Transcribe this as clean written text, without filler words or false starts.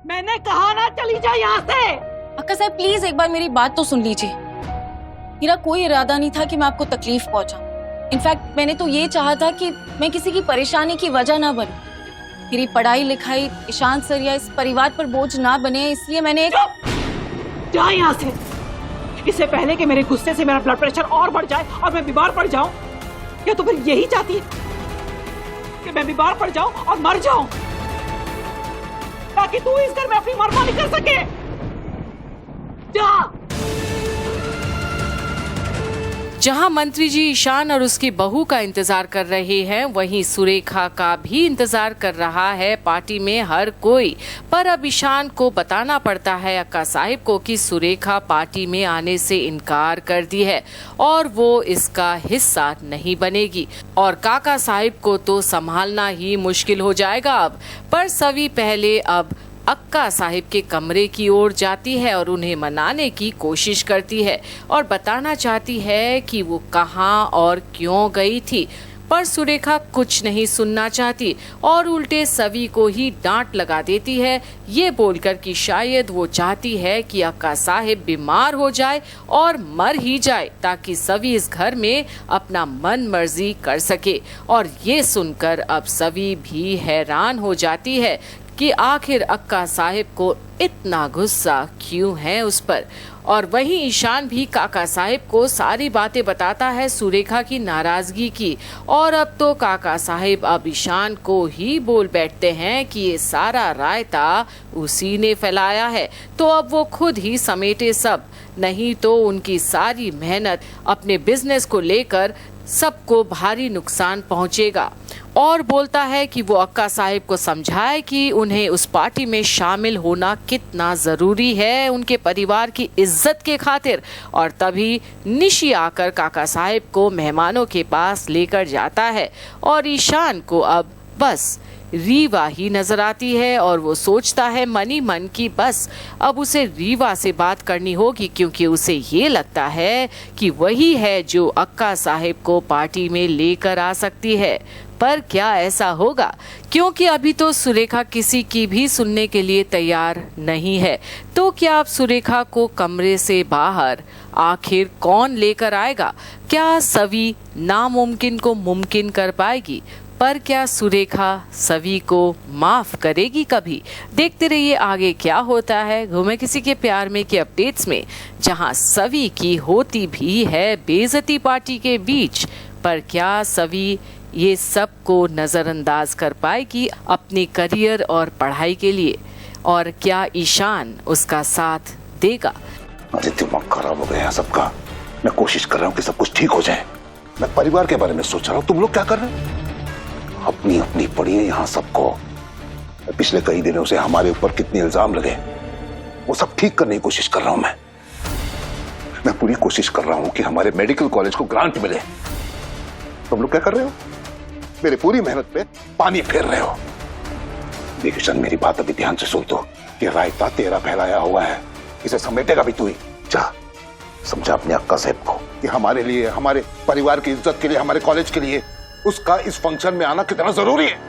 मैंने कहा ना चली जा यहाँ से। अक्का साहब प्लीज एक बार मेरी बात तो सुन लीजिए। मेरा कोई इरादा नहीं था कि मैं आपको तकलीफ पहुंचाऊं। इनफैक्ट मैंने तो ये चाहा था कि मैं किसी की परेशानी की वजह ना बनूं। मेरी पढ़ाई लिखाई ईशान सर या इस परिवार पर बोझ ना बने, इसलिए मैंने जा यहाँ से। इससे पहले कि मेरे गुस्से से मेरा ब्लड प्रेशर और बढ़ जाए और मैं बीमार पड़ जाऊं, या तो फिर यही चाहती है कि मैं बीमार पड़ जाऊं और मर जाऊं ताकि तू इस घर में अपनी मनमानी कर सके। जा। जहां मंत्री जी ईशान और उसकी बहू का इंतजार कर रहे हैं, वहीं सुरेखा का भी इंतजार कर रहा है पार्टी में हर कोई। पर अब ईशान को बताना पड़ता है अक्का साहिब को कि सुरेखा पार्टी में आने से इनकार कर दी है और वो इसका हिस्सा नहीं बनेगी। और काका साहिब को तो संभालना ही मुश्किल हो जाएगा अब। पर सभी पहले अब अक्का साहिब के कमरे की ओर जाती है और उन्हें मनाने की कोशिश करती है और बताना चाहती है कि वो कहाँ और क्यों गई थी। पर सुरेखा कुछ नहीं सुनना चाहती और उल्टे सभी को ही डांट लगा देती है, ये बोलकर कि शायद वो चाहती है कि अक्का साहिब बीमार हो जाए और मर ही जाए ताकि सभी इस घर में अपना मन मर्जी कर सके। और ये सुनकर अब सभी भी हैरान हो जाती है कि आखिर अक्का साहिब को इतना गुस्सा क्यों है उस पर। और वहीं ईशान भी काका साहिब को सारी बातें बताता है सुरेखा की नाराजगी की। और अब तो काका साहिब अब ईशान को ही बोल बैठते हैं कि ये सारा रायता उसी ने फैलाया है, तो अब वो खुद ही समेटे सब, नहीं तो उनकी सारी मेहनत अपने बिजनेस को लेकर सबको भारी नुकसान पहुंचेगा। और बोलता है कि वो अक्का साहिब को समझाए कि उन्हें उस पार्टी में शामिल होना कितना ज़रूरी है उनके परिवार की इज्जत के खातिर। और तभी निशी आकर काका साहिब को मेहमानों के पास लेकर जाता है और ईशान को अब बस रीवा ही नजर आती है और वो सोचता है मनी मन की बस अब उसे रीवा से बात करनी होगी, क्योंकि उसे ये लगता है कि वही है जो अक्का साहिब को पार्टी में लेकर आ सकती है। पर क्या ऐसा होगा? क्योंकि अभी तो सुरेखा किसी की भी सुनने के लिए तैयार नहीं है। तो क्या अब सुरेखा को कमरे से बाहर आखिर कौन लेकर आएगा? क्या सभी नामुमकिन को मुमकिन कर पाएगी? पर क्या सुरेखा सभी को माफ करेगी कभी? देखते रहिए आगे क्या होता है घूमे किसी के प्यार में के अपडेट्स में, जहां सभी की होती भी है बेइज्जती पार्टी के बीच। पर क्या सभी ये सब को नजरअंदाज कर पाएगी अपने करियर और पढ़ाई के लिए? और क्या ईशान उसका साथ देगा? अरे दिमाग खराब हो गया है सबका। मैं कोशिश कर रहा हूँ कि सब कुछ ठीक हो जाए। मैं परिवार के बारे में सोच रहा हूँ, तुम लोग क्या कर रहे हो? अपनी अपनी पड़ी है यहाँ सबको। पिछले कई दिनों से हमारे ऊपर कितने इल्जाम लगे, वो सब ठीक करने की कोशिश कर रहा हूं मैं पूरी कोशिश कर रहा हूं कि हमारे मेडिकल कॉलेज को ग्रांट मिले। तुम लोग क्या कर रहे हो? मेरी पूरी मेहनत पे पानी फेर रहे हो। देखिए शन, मेरी बात अभी ध्यान से सुन दो। ये रायता तेरा फैलाया हुआ है, इसे समेटेगा भी तू ही। जा समझा अपने अक्का साहब को कि हमारे लिए, हमारे परिवार की इज्जत के लिए, हमारे कॉलेज के लिए उसका इस फंक्शन में आना कितना जरूरी है।